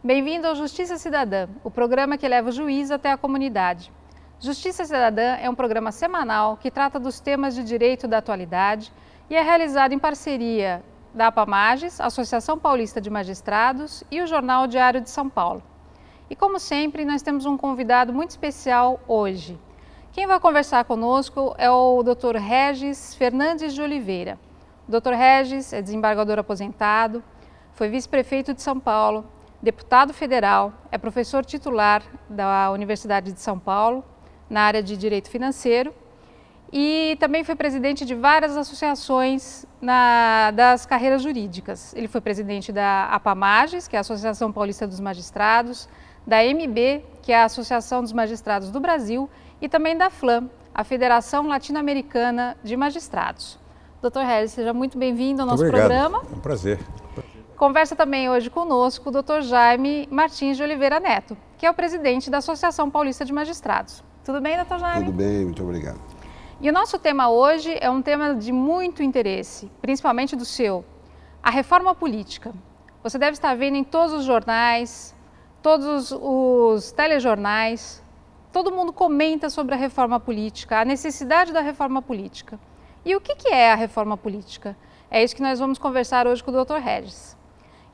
Bem-vindo ao Justiça Cidadã, o programa que leva o juiz até a comunidade. Justiça Cidadã é um programa semanal que trata dos temas de direito da atualidade e é realizado em parceria da APAMages, Associação Paulista de Magistrados, e o Jornal Diário de São Paulo. E como sempre, nós temos um convidado muito especial hoje. Quem vai conversar conosco é o Dr. Regis Fernandes de Oliveira. O Dr. Regis é desembargador aposentado, foi vice-prefeito de São Paulo, deputado federal, é professor titular da Universidade de São Paulo, na área de Direito Financeiro, e também foi presidente de várias associações das carreiras jurídicas. Ele foi presidente da APAMages, que é a Associação Paulista dos Magistrados, da MB, que é a Associação dos Magistrados do Brasil, e também da FLAM, a Federação Latino-Americana de Magistrados. Dr. Regis, seja muito bem-vindo ao nosso programa. É um prazer. Conversa também hoje conosco o Dr. Jaime Martins de Oliveira Neto, que é o presidente da Associação Paulista de Magistrados. Tudo bem, Dr. Jaime? Tudo bem, muito obrigado. E o nosso tema hoje é um tema de muito interesse, principalmente do seu, a reforma política. Você deve estar vendo em todos os jornais, todos os telejornais, todo mundo comenta sobre a reforma política, a necessidade da reforma política. E o que é a reforma política? É isso que nós vamos conversar hoje com o Dr. Regis.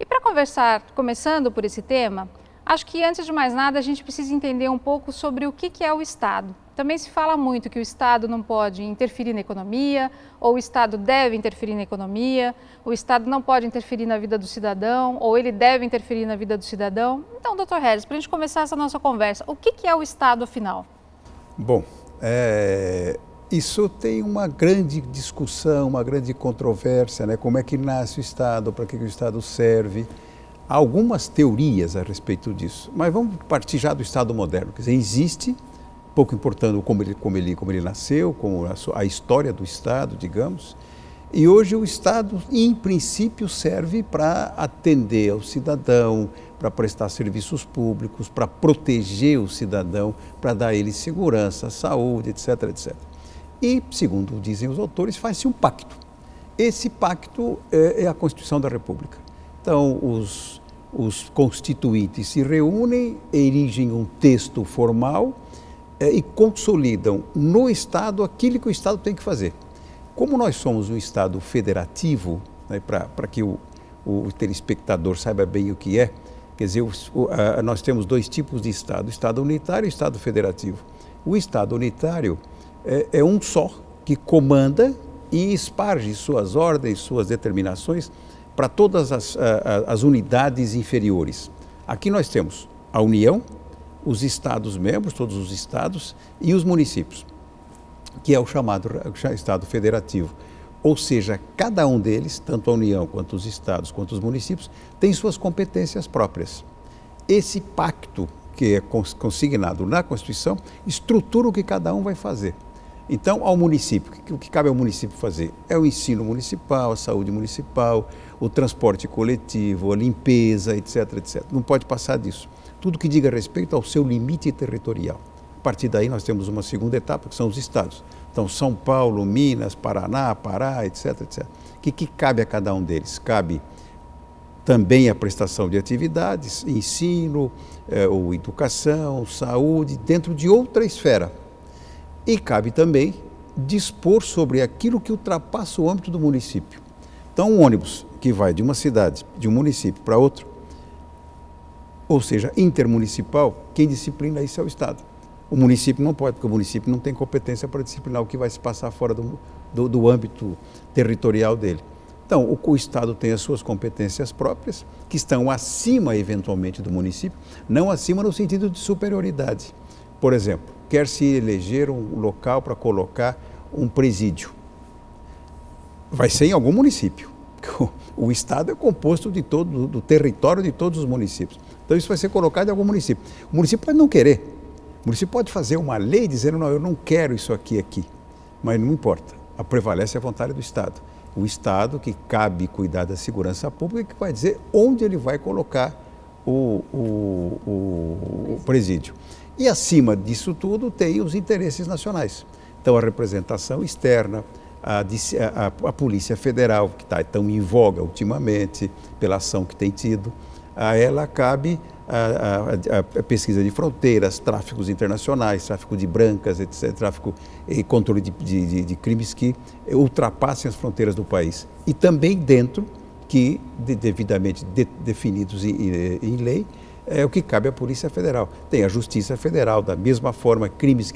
E para conversar, começando por esse tema, acho que antes de mais nada a gente precisa entender um pouco sobre o que é o Estado. Também se fala muito que o Estado não pode interferir na economia, ou o Estado deve interferir na economia, o Estado não pode interferir na vida do cidadão, ou ele deve interferir na vida do cidadão. Então, Dr. Regis, para a gente começar essa nossa conversa, o que é o Estado, afinal? Bom, isso tem uma grande discussão, uma grande controvérsia, né? Como é que nasce o Estado, para que o Estado serve. Há algumas teorias a respeito disso, mas vamos partir já do Estado moderno. Quer dizer, existe, pouco importando como ele nasceu, como a história do Estado, digamos, e hoje o Estado, em princípio, serve para atender ao cidadão, para prestar serviços públicos, para proteger o cidadão, para dar a ele segurança, saúde, etc, etc. E, segundo dizem os autores, faz-se um pacto. Esse pacto é a Constituição da República. Então, os constituintes se reúnem, erigem um texto formal e consolidam no Estado aquilo que o Estado tem que fazer. Como nós somos um Estado federativo, né, para que o telespectador saiba bem o que é, quer dizer, nós temos dois tipos de Estado, o Estado unitário e o Estado federativo. O Estado unitário é um só que comanda e esparge suas ordens, suas determinações para todas as unidades inferiores. Aqui nós temos a União, os Estados-membros, todos os Estados, e os municípios, que é o chamado Estado federativo. Ou seja, cada um deles, tanto a União, quanto os Estados, quanto os municípios, tem suas competências próprias. Esse pacto, que é consignado na Constituição, estrutura o que cada um vai fazer. Então, ao município, o que cabe ao município fazer? É o ensino municipal, a saúde municipal, o transporte coletivo, a limpeza, etc, etc. Não pode passar disso. Tudo que diga respeito ao seu limite territorial. A partir daí, nós temos uma segunda etapa, que são os estados. Então, São Paulo, Minas, Paraná, Pará, etc, etc. O que cabe a cada um deles? Cabe também a prestação de atividades, ensino, ou educação, saúde, dentro de outra esfera. E cabe também dispor sobre aquilo que ultrapassa o âmbito do município. Então, um ônibus que vai de uma cidade, de um município para outro, ou seja, intermunicipal, quem disciplina isso é o Estado. O município não pode, porque o município não tem competência para disciplinar o que vai se passar fora do âmbito territorial dele. Então, o Estado tem as suas competências próprias, que estão acima, eventualmente, do município, não acima no sentido de superioridade. Por exemplo, quer se eleger um local para colocar um presídio. Vai ser em algum município. O Estado é composto do território de todos os municípios. Então isso vai ser colocado em algum município. O município pode não querer. O município pode fazer uma lei dizendo, não, eu não quero isso aqui. Mas não importa. Prevalece a vontade do Estado. O Estado que cabe cuidar da segurança pública, que vai dizer onde ele vai colocar o presídio. E acima disso tudo tem os interesses nacionais. Então a representação externa, a Polícia Federal, que está tão em voga ultimamente, pela ação que tem tido, A ela cabe a pesquisa de fronteiras, tráficos internacionais, tráfico de brancas, etc., tráfico e controle de crimes que ultrapassem as fronteiras do país. E também dentro, que devidamente definidos em lei, é o que cabe à Polícia Federal. Tem a Justiça Federal, da mesma forma, crimes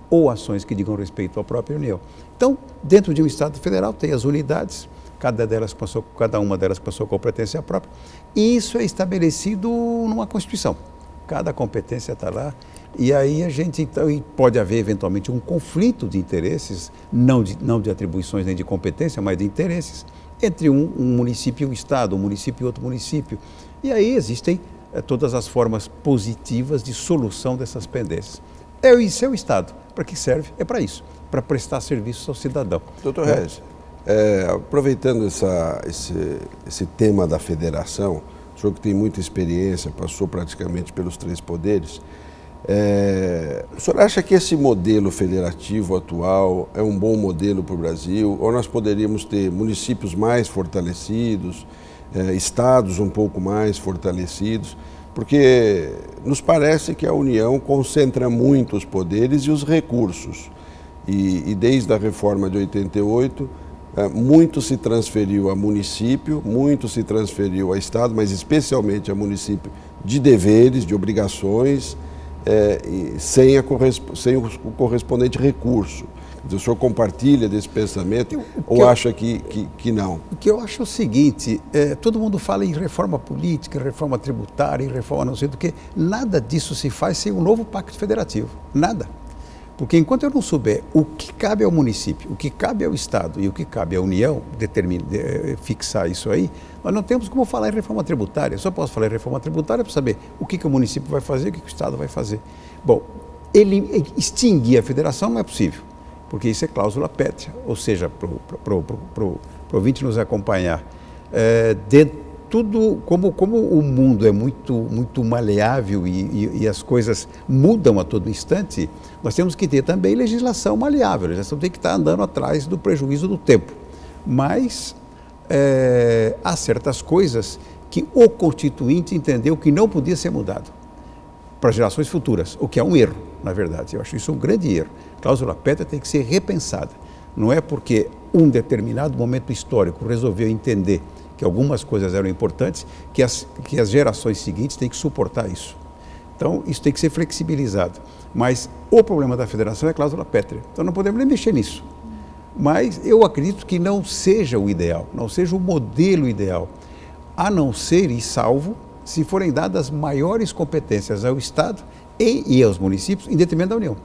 ou ações que digam respeito à própria União. Então, dentro de um Estado federal, tem as unidades, cada uma delas com a sua competência própria, e isso é estabelecido numa Constituição. Cada competência está lá, e aí a gente, então, pode haver eventualmente um conflito de interesses, não de atribuições nem de competência, mas de interesses, entre um município e um Estado, um município e outro município. E aí existem todas as formas positivas de solução dessas pendências. Isso é o Estado. Para que serve? É para isso, para prestar serviços ao cidadão. Doutor Regis, aproveitando esse tema da federação, o senhor que tem muita experiência, passou praticamente pelos 3 poderes, o senhor acha que esse modelo federativo atual é um bom modelo para o Brasil? Ou nós poderíamos ter municípios mais fortalecidos, estados um pouco mais fortalecidos? Porque nos parece que a União concentra muito os poderes e os recursos. E desde a reforma de 88, muito se transferiu a município, muito se transferiu a Estado, mas especialmente a município, de deveres, de obrigações, sem o correspondente recurso. O senhor compartilha desse pensamento ou acha que não? O que eu acho é o seguinte, todo mundo fala em reforma política, reforma tributária, em reforma não sei do que, nada disso se faz sem um novo pacto federativo, nada. Porque enquanto eu não souber o que cabe ao município, o que cabe ao Estado e o que cabe à União, fixar isso aí, nós não temos como falar em reforma tributária. Eu só posso falar em reforma tributária para saber o que o município vai fazer e o que o Estado vai fazer. Bom, extinguir a federação não é possível, porque isso é cláusula pétrea, ou seja, para o ouvinte nos acompanhar, como o mundo é muito maleável e as coisas mudam a todo instante, nós temos que ter também legislação maleável, a legislação tem que estar andando atrás do prejuízo do tempo. Mas há certas coisas que o Constituinte entendeu que não podia ser mudado para gerações futuras, o que é um erro, na verdade. Eu acho isso um grande erro. A cláusula pétrea tem que ser repensada. Não é porque um determinado momento histórico resolveu entender que algumas coisas eram importantes, que as gerações seguintes têm que suportar isso. Então, isso tem que ser flexibilizado. Mas o problema da federação é a cláusula pétrea. Então, não podemos nem mexer nisso. Mas eu acredito que não seja o ideal, não seja o modelo ideal, a não ser e salvo se forem dadas maiores competências ao Estado e aos municípios em detrimento da União.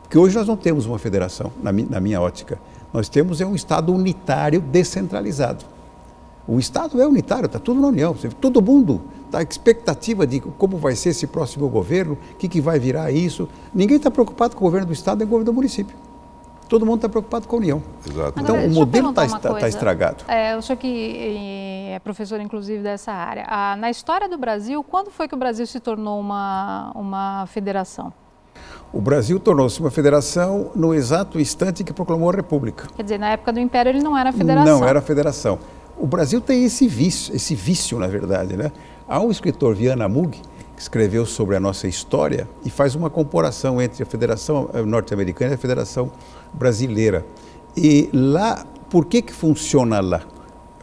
Porque hoje nós não temos uma federação, na minha ótica. Nós temos um Estado unitário descentralizado. O Estado é unitário, está tudo na União. Todo mundo está à expectativa de como vai ser esse próximo governo, o que vai virar isso. Ninguém está preocupado com o governo do Estado nem com o governo do município. Todo mundo está preocupado com a União. Exato. Então, o modelo está estragado. Eu sou que é professor, inclusive, dessa área. Na história do Brasil, quando foi que o Brasil se tornou uma federação? O Brasil tornou-se uma federação no exato instante que proclamou a República. Quer dizer, na época do Império ele não era federação. Não era federação. O Brasil tem esse vício, na verdade, né? Há um escritor, Viana Mug, que escreveu sobre a nossa história e faz uma comparação entre a Federação Norte-Americana e a Federação Brasileira. E lá, por que funciona lá?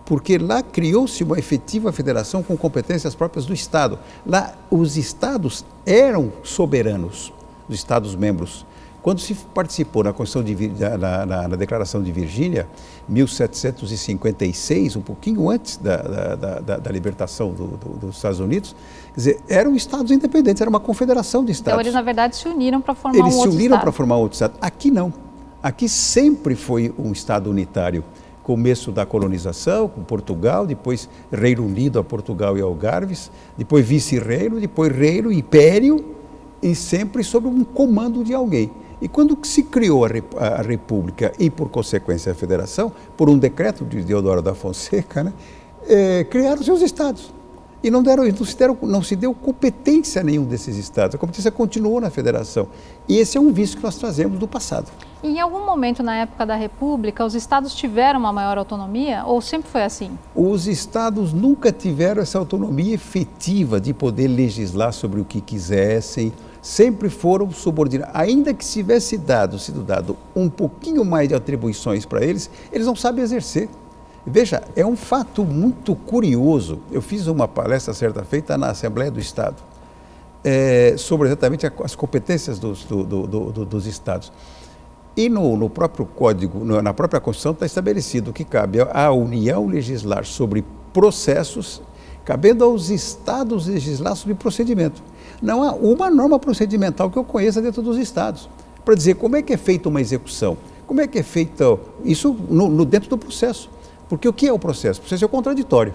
Porque lá criou-se uma efetiva federação com competências próprias do Estado. Lá, os Estados eram soberanos, os Estados-membros. Quando se participou na na Declaração de Virgínia, 1756, um pouquinho antes da libertação dos Estados Unidos, quer dizer, eram estados independentes, era uma confederação de estados. Então eles, na verdade, se uniram para formar um outro estado. Eles se uniram para formar um outro estado. Aqui não. Aqui sempre foi um estado unitário. Começo da colonização, com Portugal, depois Reino Unido a Portugal e Algarves, depois vice-reino, depois reino, império, e sempre sob um comando de alguém. E quando se criou a República e, por consequência, a Federação, por um decreto de Deodoro da Fonseca, né, criaram seus estados. E não se deu competência a nenhum desses estados. A competência continuou na federação. E esse é um vício que nós trazemos do passado. E em algum momento na época da República, os estados tiveram uma maior autonomia ou sempre foi assim? Os estados nunca tiveram essa autonomia efetiva de poder legislar sobre o que quisessem, sempre foram subordinados. Ainda que se tivesse sido dado um pouquinho mais de atribuições para eles, eles não sabem exercer. Veja, é um fato muito curioso. Eu fiz uma palestra certa feita na Assembleia do Estado sobre exatamente as competências dos estados. E no próprio Código, na própria Constituição, está estabelecido que cabe à União legislar sobre processos, cabendo aos estados legislar sobre procedimento. Não há uma norma procedimental que eu conheça dentro dos estados, para dizer como é que é feita uma execução, como é que é feita isso dentro do processo. Porque o que é o processo? O processo é o contraditório.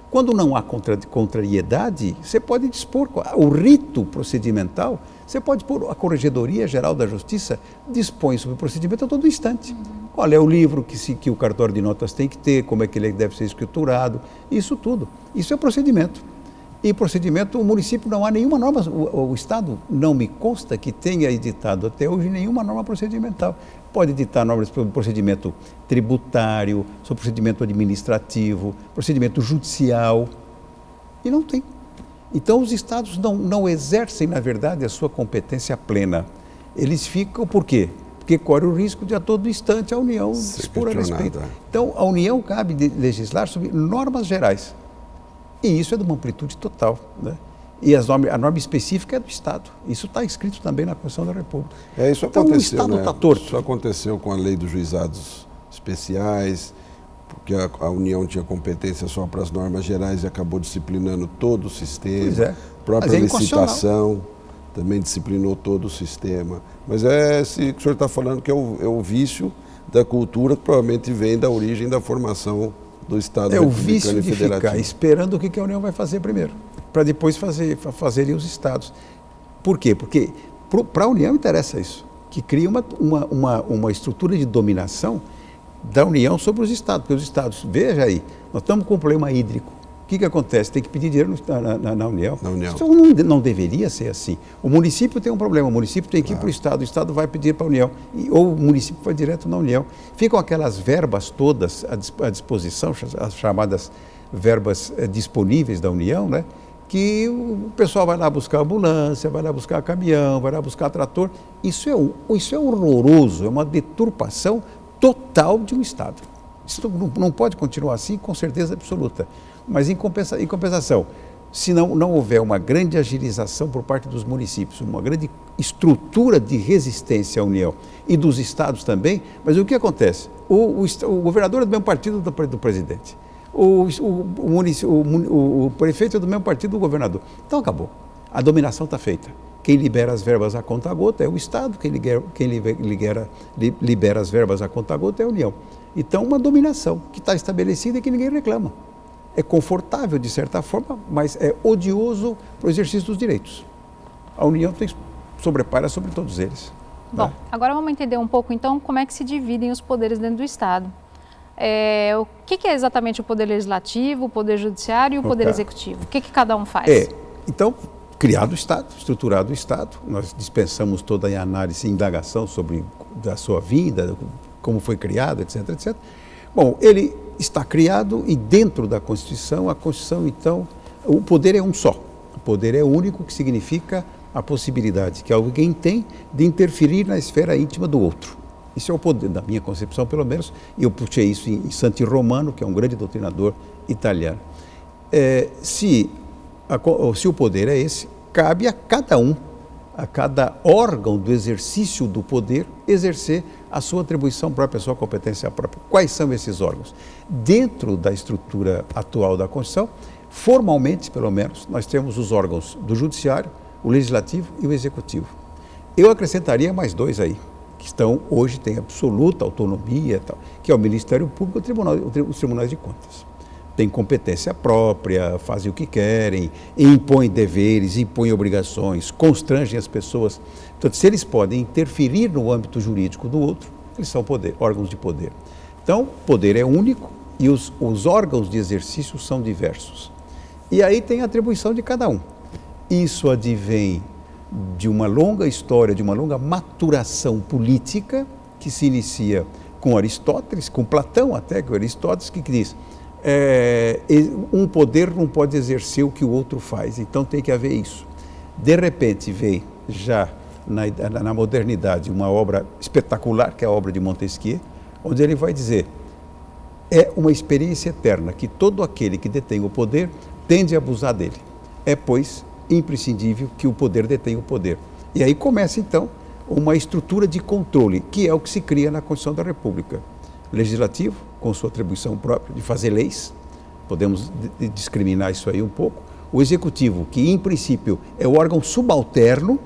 Quando não há contrariedade, você pode dispor, o rito procedimental, você pode pôr, a Corregedoria Geral da Justiça dispõe sobre o procedimento a todo instante. Qual é o livro que o cartório de notas tem que ter, como é que ele deve ser escriturado, isso tudo. Isso é procedimento. E procedimento, o município não há nenhuma norma, o Estado não me consta que tenha editado até hoje nenhuma norma procedimental. Pode editar normas sobre procedimento tributário, sobre procedimento administrativo, procedimento judicial, e não tem. Então os estados não exercem, na verdade, a sua competência plena. Eles ficam, por quê? Porque corre o risco de a todo instante a União dispor a respeito. Então a União cabe de legislar sobre normas gerais. E isso é de uma amplitude total, né? E a norma específica é do Estado. Isso está escrito também na Constituição da República. Isso então aconteceu, o Estado está torto. Isso aconteceu com a lei dos juizados especiais, porque a União tinha competência só para as normas gerais e acabou disciplinando todo o sistema. Pois é. A própria licitação também disciplinou todo o sistema. Mas é esse que o senhor está falando que é o vício da cultura que provavelmente vem da origem da formação do Estado republicano e federativo. É o vício de ficar esperando o que a União vai fazer primeiro, para depois fazerem os Estados. Por quê? Porque para a União interessa isso, que cria uma estrutura de dominação da União sobre os Estados. Porque os Estados, veja aí, nós estamos com um problema hídrico. O que acontece? Tem que pedir dinheiro na União. Isso não deveria ser assim. O município tem um problema, o município tem que ir para o Estado vai pedir para a União, ou o município vai direto na União. Ficam aquelas verbas todas à disposição, as chamadas verbas disponíveis da União, né? Que o pessoal vai lá buscar ambulância, vai lá buscar caminhão, vai lá buscar trator. Isso é horroroso, é uma deturpação total de um Estado. Isso não pode continuar assim, com certeza absoluta. Mas em compensação, se não houver uma grande agilização por parte dos municípios, uma grande estrutura de resistência à União e dos Estados também, mas o que acontece? O governador é do mesmo partido do presidente. O prefeito é do mesmo partido do governador. Então acabou. A dominação está feita. Quem libera as verbas a conta-gota é o Estado, quem libera as verbas a conta-gota é a União. Então, uma dominação que está estabelecida e que ninguém reclama. É confortável, de certa forma, mas é odioso para o exercício dos direitos. A União sobrepara sobre todos eles. Bom, né? Agora vamos entender um pouco, então, como é que se dividem os poderes dentro do Estado. O que é exatamente o poder legislativo, o poder judiciário e o poder executivo? O que cada um faz? Então, criado o Estado, estruturado o Estado, nós dispensamos toda a análise e indagação sobre da sua vida, como foi criado, etc, etc. Bom, ele está criado e dentro da Constituição, a Constituição, então, o poder é um só. O poder é único, que significa a possibilidade que alguém tem de interferir na esfera íntima do outro. Isso é o poder, da minha concepção, pelo menos, e eu puxei isso em Santi Romano, que é um grande doutrinador italiano. Se o poder é esse, cabe a cada um, a cada órgão do exercício do poder, exercer a sua atribuição própria, a sua competência própria. Quais são esses órgãos? Dentro da estrutura atual da Constituição, formalmente, pelo menos, nós temos os órgãos do Judiciário, o Legislativo e o Executivo. Eu acrescentaria mais dois aí, que hoje têm absoluta autonomia, que é o Ministério Público e os Tribunais de Contas. Têm competência própria, fazem o que querem, impõem deveres, impõem obrigações, constrangem as pessoas. Portanto, se eles podem interferir no âmbito jurídico do outro, eles são órgãos de poder. Então, o poder é único e os órgãos de exercício são diversos. E aí tem a atribuição de cada um. Isso advém de uma longa história, de uma longa maturação política que se inicia com Aristóteles, com Platão até, que Aristóteles que diz um poder não pode exercer o que o outro faz, então tem que haver isso. De repente veio já na modernidade uma obra espetacular, que é a obra de Montesquieu, onde ele vai dizer: é uma experiência eterna que todo aquele que detém o poder tende a abusar dele. É, pois, imprescindível que o poder detenha o poder. E aí começa, então, uma estrutura de controle, que é o que se cria na Constituição da República. Legislativo, com sua atribuição própria de fazer leis, podemos discriminar isso aí um pouco. O Executivo, que em princípio é o órgão subalterno,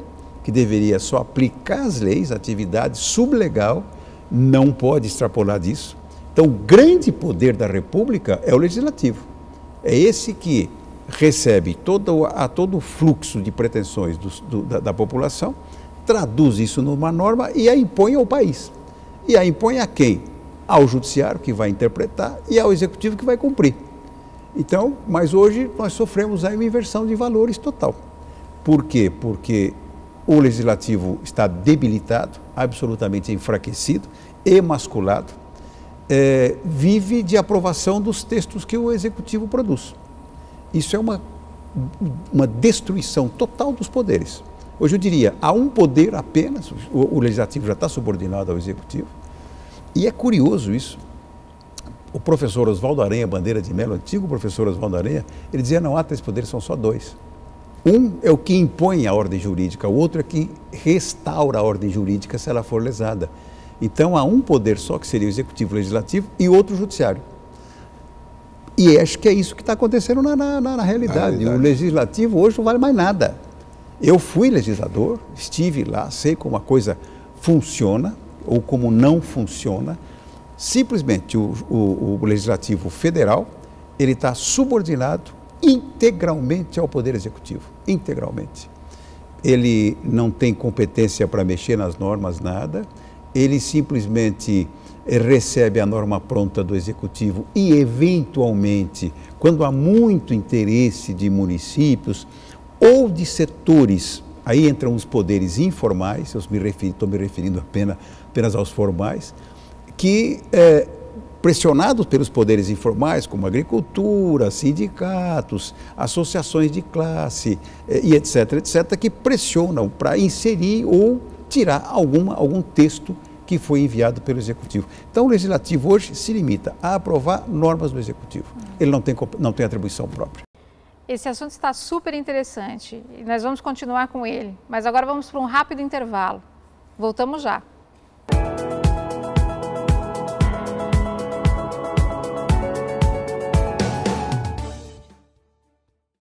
que deveria só aplicar as leis, atividade sublegal, não pode extrapolar disso. Então, o grande poder da República é o Legislativo. É esse que recebe todo o fluxo de pretensões da população, traduz isso numa norma e a impõe ao país. E a impõe a quem? Ao Judiciário, que vai interpretar, e ao Executivo, que vai cumprir. Então, mas hoje nós sofremos aí uma inversão de valores total. Por quê? Porque o Legislativo está debilitado, absolutamente enfraquecido, emasculado, vive de aprovação dos textos que o Executivo produz. Isso é uma destruição total dos poderes. Hoje eu diria, há um poder apenas, o Legislativo já está subordinado ao Executivo, e é curioso isso. O professor Oswaldo Aranha Bandeira de Mello, antigo professor Oswaldo Aranha, ele dizia: não há três poderes, são só dois. Um é o que impõe a ordem jurídica, o outro é que restaura a ordem jurídica se ela for lesada. Então há um poder só, que seria o Executivo, o Legislativo, e outro o Judiciário. E acho que é isso que está acontecendo na realidade. O Legislativo hoje não vale mais nada. Eu fui legislador, estive lá, sei como a coisa funciona ou como não funciona. Simplesmente o Legislativo Federal, ele está subordinado integralmente ao Poder Executivo, integralmente. Ele não tem competência para mexer nas normas, nada. Ele simplesmente recebe a norma pronta do Executivo e, eventualmente, quando há muito interesse de municípios ou de setores, aí entram os poderes informais, estou me referindo apenas aos formais, que, pressionados pelos poderes informais, como agricultura, sindicatos, associações de classe, e etc., que pressionam para inserir ou tirar algum texto que foi enviado pelo Executivo. Então, o Legislativo hoje se limita a aprovar normas do Executivo. Ele não tem atribuição própria. Esse assunto está super interessante e nós vamos continuar com ele, mas agora vamos para um rápido intervalo. Voltamos já.